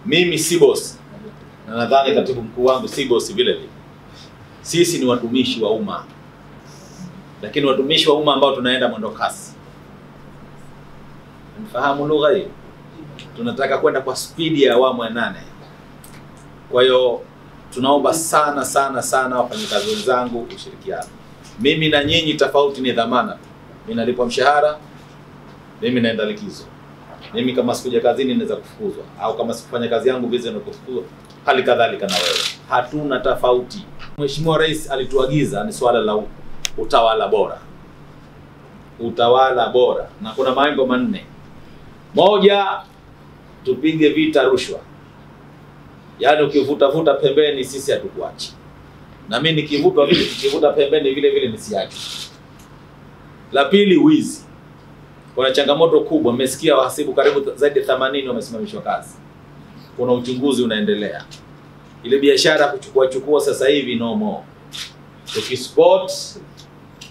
Mimi si boss. Na nadhani katibu mkuu wangu si boss vile vile. Sisi ni watumishi wa umma. Lakini watumishi wa umma ambao tunaenda mwendo kasi. Mfahamu lugha hii? Tunataka kwenda kwa spidi ya awamu ya 8. Kwa hiyo tunaomba sana wafanyakazi wenzangu ushirikiano. Mimi na nyinyi tofauti ni dhamana. Mimi nalipwa mshahara, mimi naenda likizo. Mimi kama sikuja kazini naweza kufukuzwa, au kama sikufanya kazi yangu vizuri na kufukuzwa, hali kadhalika na wewe. Hatuna tofauti. Mheshimiwa Rais alituagiza ni swala la utawala bora. Utawala bora. Na kuna mambo manne. Moja, tupige vita rushwa. Yaani ukivuta pembeni sisi hatukuachi. Na mimi nikivuta pembeni vile vile nisiache. La pili, wizi. Kuna changamoto kubwa, mmesikia wahasibu karibu zaidi ya 80 wamesimamishwa kazi. Kuna uchunguzi unaendelea. Ile biashara kuchukua sasa hivi no more. Tukispot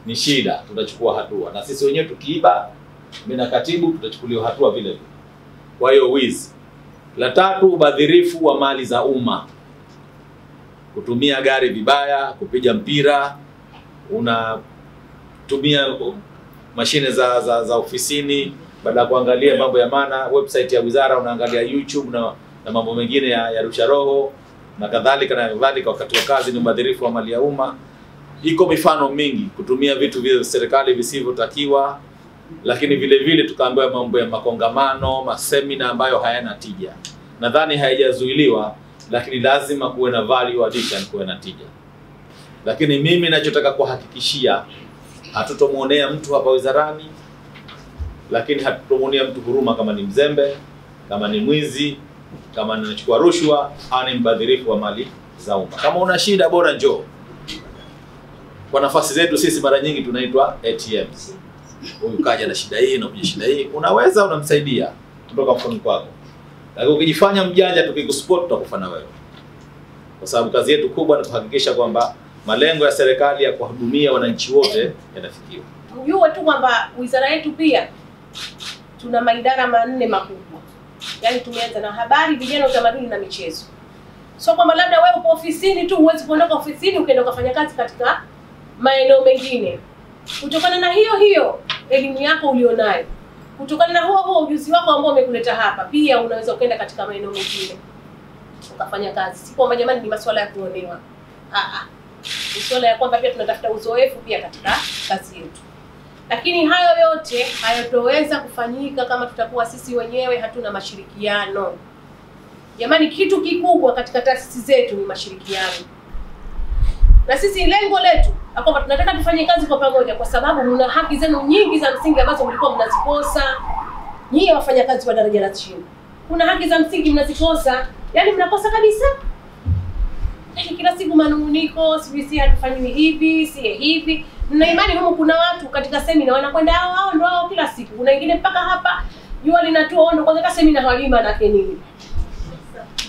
ni shida, tutachukua hatua. Na sisi wenyewe tukiiba, mimi na katibu tutachukuliwa hatua vile vile. Kwa hiyo wizi. La tatu, ubadhirifu wa mali za umma. Kutumia gari vibaya, kupiga mpira, unatumia mashine za ofisini baada ya kuangalia mambo ya maana, website ya wizara unaangalia YouTube na mambo mengine ya rusha roho na kadhalika wakati wa kazi. Ni ubadhirifu wa mali ya umma. Iko mifano mingi, kutumia vitu vya serikali visivyotakiwa, lakini vile vile tukaambiwa mambo ya makongamano, masemina ambayo hayana tija. Nadhani haijazuiliwa, lakini lazima kuwe na value addition, kuwe na tija. Lakini mimi ninachotaka kuhakikishia, hatutomuonea mtu hapa wizarani, lakini hatutomuonea mtu huruma kama ni mzembe, kama ni mwizi, kama anachukua rushwa, au ni mbadhirifu wa mali za umma. Kama una shida bora njoo. Kwa nafasi zetu sisi mara nyingi tunaitwa ATMs. Huyu kaja na shida hii na kuja shida hii, unaweza unamsaidia kutoka mkono kwako. Lakini ukijifanya mjanja tukikusupport tutakufa na wewe. Kwa sababu kazi yetu kubwa ni kuhakikisha kwamba malengo ya serikali ya kuhudumia wananchi wote yanafikiwa. Mjue tu kwamba wizara yetu pia tuna maidara 4 makubwa. Yaani tumeanza na habari, vijana, utamaduni na michezo. So kwamba labda wewe upo ofisini tu, huwezi kuondoka ofisini ukaenda kufanya kazi katika maeneo mengine. Kutokana na hiyo elimu yako ulionayo, kutokana na huo ujuzi wako ambao umekuleta hapa, pia unaweza ukaenda katika maeneo mengine ukafanya kazi. Si kwamba jamani ni masuala ya kuonewa. Ni swala ya kwamba pia tunatafuta uzoefu pia katika kazi yetu. Lakini hayo yote hayatoweza kufanyika kama tutakuwa sisi wenyewe hatuna mashirikiano. Jamani, kitu kikubwa katika taasisi zetu ni mashirikiano. Na sisi lengo letu kwamba tunataka tufanye kazi kwa pamoja, kwa sababu mna haki zenu nyingi za msingi ambazo mlikuwa mnazikosa. Nyie wafanyakazi wa daraja la chini, kuna haki za msingi mnazikosa, yani mnakosa kabisa. Yaani kila siku manunguniko, si hatufanyi hivi, si hivi. Na imani humu kuna watu katika semina wanakwenda hao ndio hao kila siku. Kuna wengine mpaka hapa jua linatua ndio kwanza semina hawalima na kenini.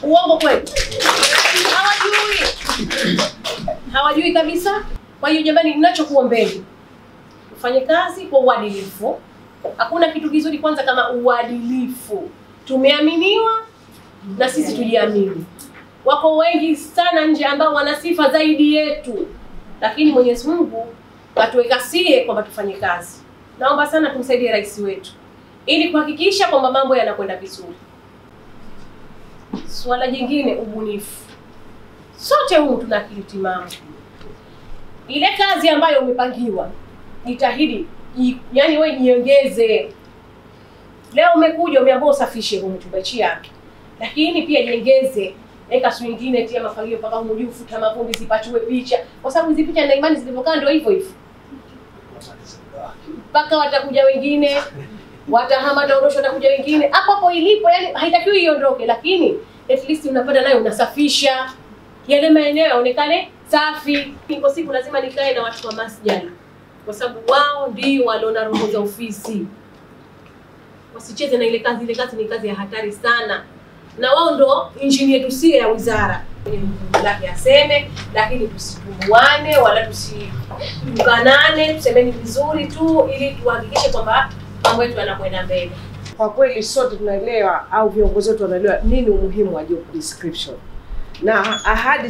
Uongo kweli? Hawajui kabisa. Kwa hiyo jamani, ninachokuombeni ufanye kazi kwa uadilifu. Hakuna kitu kizuri kwanza kama uadilifu. Tumeaminiwa na sisi tujiamini. Wako wengi sana nje ambao wana sifa zaidi yetu, lakini Mwenyezi Mungu katuweka sie kwamba tufanye kazi. Naomba sana tumsaidie rais wetu ili kuhakikisha kwamba mambo yanakwenda vizuri. Swala jingine, ubunifu. Sote humu tuna akili timamu. Ile kazi ambayo umepangiwa, jitahidi, yani wewe jiongeze. Leo umekuja umeambiwa usafishe humu chumba chako, lakini pia jiongeze. Eka siku nyingine tia mafagio mpaka humu futa mavumbi zipachwe picha. Kwa sababu hizi picha na imani zilivyokaa ndio hivyo. Mpaka watakuja wengine, watahama taondosho watakuja wengine. Hapo ilipo yani haitakiwi iondoke, lakini at least unapata nayo unasafisha. Yale maeneo yaonekane safi. Kwa siku lazima nikae na watu wa masjala, kwa sababu wao ndio waliona roho za ofisi. Wasicheze na ile kazi ni kazi ya hatari sana. Na wao ndo injini yetu sie ya wizara. Lake aseme, lakini tusipumuane wala tusikanane, tusemeni vizuri tu ili tuhakikishe kwamba mambo yetu yanakwenda mbele. Kwa kweli sote tunaelewa au viongozi wetu wanaelewa nini umuhimu wa job description. Na ahadi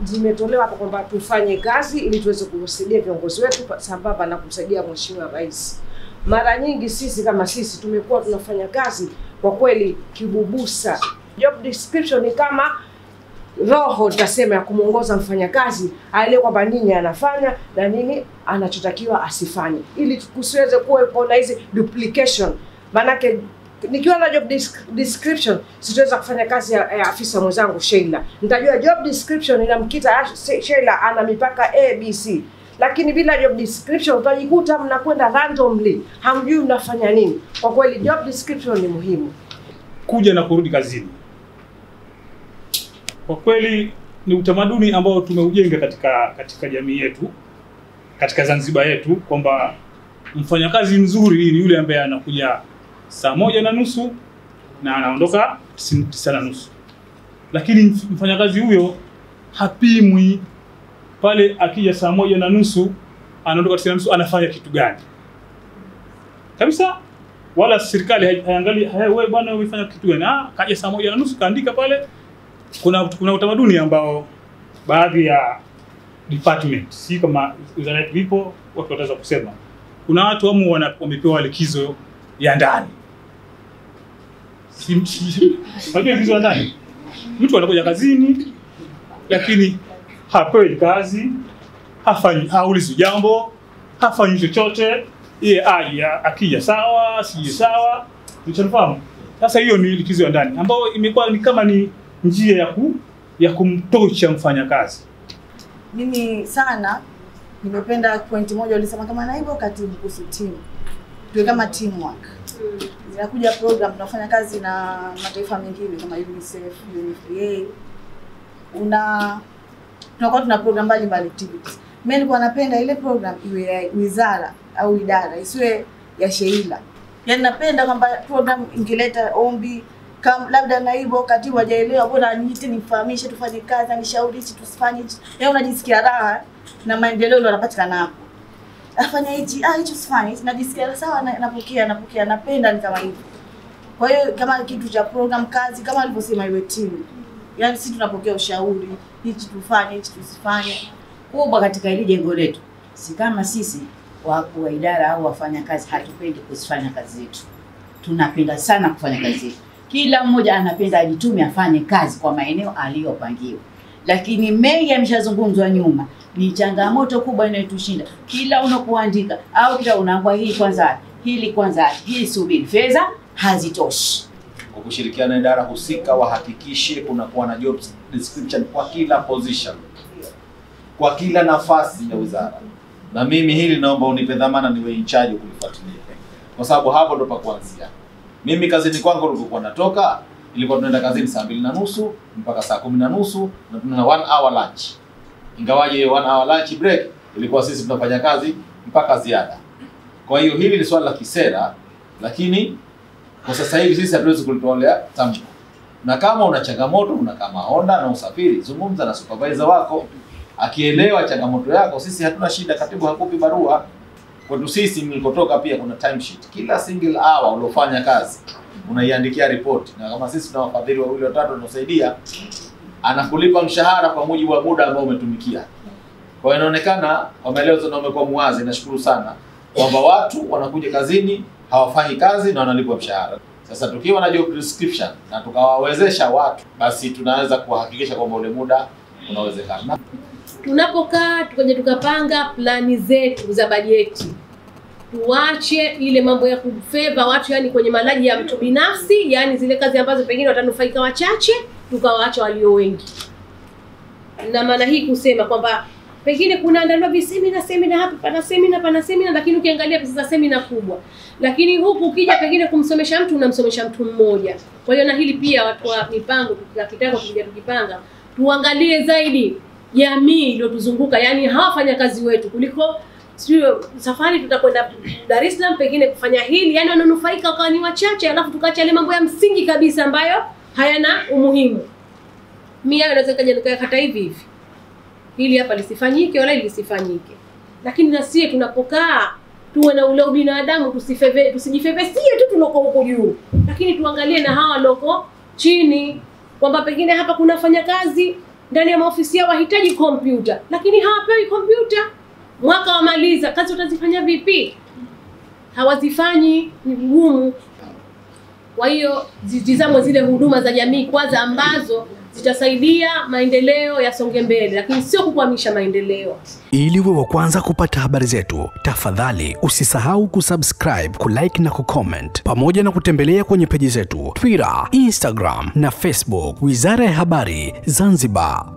zimetolewa hapa kwamba tufanye kazi ili tuweze kusaidia viongozi wetu sambamba na kumsaidia Mheshimiwa Rais. Mara nyingi sisi kama sisi tumekuwa tunafanya kazi kwa kweli kibubusa. Job description ni kama roho tutasema ya kumuongoza mfanyakazi aelewe kwamba nini anafanya na nini anachotakiwa asifanye, ili kusiweze kuwa na hizi duplication. Manake nikiwa na job description sitaweza kufanya kazi ya afisa mwenzangu Sheila. Nitajua job description inamkita Sheila ana mipaka A, B, C. Lakini bila job description utajikuta mnakwenda randomly, hamjui mnafanya nini. Kwa kweli job description ni muhimu. Kuja na kurudi kazini, kwa kweli ni utamaduni ambao tumeujenga katika jamii yetu, katika Zanzibar yetu, kwamba mfanyakazi mzuri ni yule ambaye anakuja saa 1:30 na anaondoka 9:30. Lakini mfanyakazi huyo hapimwi pale akija saa 1:30 anaondoka 9:30 anafanya kitu gani kabisa. Wala serikali haiangalia wewe bwana umefanya kitu gani. Kaja saa 1:30 kaandika pale. Kuna utamaduni ambao baadhi ya department, si kama wizara yetu ipo, watu wataweza kusema kuna watu ambao wamepewa likizo ya ndani. Unajua likizo ya ndani, mtu anakuja kazini lakini hapewi kazi, haulizi jambo, hafanyi chochote, yeye akija sawa, si sawa, unafahamu. Sasa hiyo ni likizo ya ndani ambayo imekuwa ni kama ni njia ya kumtosha mfanyakazi. Mimi sana nimependa point moja ulisema kama naibu katibu kuhusu timu. Tuwe kama teamwork. Zinakuja program tunafanya kazi na mataifa mengine kama UNICEF, UNFPA. Tunakuwa tuna program mbalimbali activities. Mimi nilikuwa napenda ile program iwe ya wizara au idara, isiwe ya Sheila. Yaani napenda kwamba program ingeleta ombi kama labda naibu katibu hajaelewa, bora niite nifahamishe tufanye kazi, anishauri hichi tusifanye hichi. Yeye unajisikia raha na maendeleo ndio yanapatikana hapo. Afanya hichi, hicho usifanye, najisikia sawa, napokea, napenda ni kama hivyo. Kwa hiyo kama kitu cha program kazi kama alivyosema iwe timu. Yaani sisi tunapokea ushauri, hichi tufanye, hichi tusifanye. Kubwa katika ile jengo letu, si kama sisi wakuu wa idara au wafanya kazi hatupendi kufanya kazi zetu. Tunapenda sana kufanya kazi zetu. Kila mmoja anapenda ajitume afanye kazi kwa maeneo aliyopangiwa. Lakini mengi yameshazungumzwa nyuma. Ni changamoto kubwa inayotushinda. Kila unapoandika au kila unaambia hii kwanza, hili kwanza, hii subiri, fedha hazitoshi. Kwa kushirikiana na idara husika wahakikishe kunakuwa na job description kwa kila position, kwa kila nafasi ya wizara. Na mimi hili naomba unipe dhamana niwe in charge kulifuatilia. Kwa sababu hapo ndo pa kuanzia. Mimi kazini kwangu nilipokuwa natoka, ilikuwa tunaenda kazini saa 2:30 mpaka saa 10:30 na tuna 1 hour lunch. Ingawaje hiyo 1 hour lunch break ilikuwa sisi tunafanya kazi mpaka ziada. Kwa hiyo hili ni swala la kisera, lakini kwa sasa hivi sisi hatuwezi kulitolea tamko. Na kama una changamoto, una kama Honda na usafiri, zungumza na supervisor wako. Akielewa changamoto yako, sisi hatuna shida, katibu hakupi barua. Kwetu sisi nilikotoka pia kuna time sheet. Kila single hour uliofanya kazi unaiandikia report. Na kama sisi tuna wafadhili wawili watatu wanaosaidia, anakulipa mshahara kwa mujibu wa muda ambao umetumikia. Kwa hiyo inaonekana wameelezwa na wamekuwa muwazi. Nashukuru sana kwamba watu wanakuja kazini, hawafanyi kazi na wanalipwa mshahara. Sasa tukiwa na job description na tukawawezesha watu, basi tunaweza kuhakikisha kwamba ule muda unawezekana. Tunapokaa tukapanga plani zetu za bajeti, tuache ile mambo ya kufeva watu, yani kwenye malaji ya mtu binafsi, yani zile kazi ambazo pengine watanufaika wachache, tukawaacha walio wengi. Na maana hii kusema kwamba pengine kuna andaliwa semina hapa, pana semina, lakini ukiangalia pesa za semina kubwa. Lakini huku ukija pengine kumsomesha mtu, unamsomesha mtu mmoja. Kwa hiyo na hili pia watu wa mipango tukitaka tukipanga, tuangalie zaidi jamii ndio tuzunguka, yani hawafanya kazi wetu, kuliko sio safari tutakwenda Dar es Salaam pengine kufanya hili, yani wananufaika kwa ni wachache, alafu tukaacha ile mambo ya msingi kabisa ambayo hayana umuhimu. Mimi naweza kaja nikakata hivi hili hapa lisifanyike wala lisifanyike. Lakini na sisi tunapokaa tuwe na ule ubinadamu, tusijifevesie tu tunoko huko juu, lakini tuangalie na hawa loko chini, kwamba pengine hapa kuna fanyakazi ndani ya maofisi yao wahitaji kompyuta, lakini hawapewi kompyuta. Mwaka wamaliza, kazi utazifanya vipi? Hawazifanyi, ni ngumu. Kwa hiyo zitizamwe zile huduma za jamii kwanza ambazo zitasaidia maendeleo yasonge mbele, lakini sio kukwamisha maendeleo. Ili uwe wa kwanza kupata habari zetu, tafadhali usisahau kusubscribe, kulike na kucomment, pamoja na kutembelea kwenye peji zetu Twitter, Instagram na Facebook. Wizara ya Habari Zanzibar.